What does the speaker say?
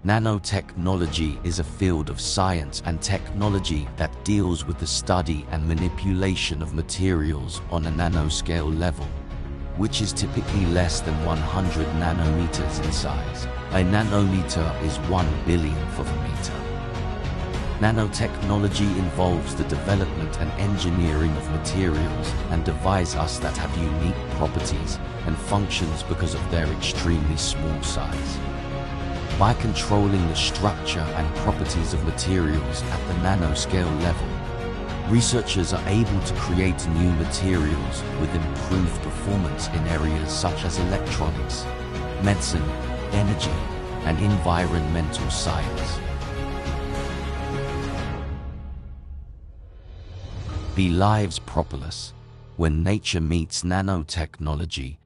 Nanotechnology is a field of science and technology that deals with the study and manipulation of materials on a nanoscale level, which is typically less than 100 nanometers in size. A nanometer is 1/1000th of a meter. Nanotechnology involves the development and engineering of materials and devices that have unique properties and functions because of their extremely small size. By controlling the structure and properties of materials at the nanoscale level, researchers are able to create new materials with improved performance in areas such as electronics, medicine, energy, and environmental science. Be Live's Propolis, when nature meets nanotechnology,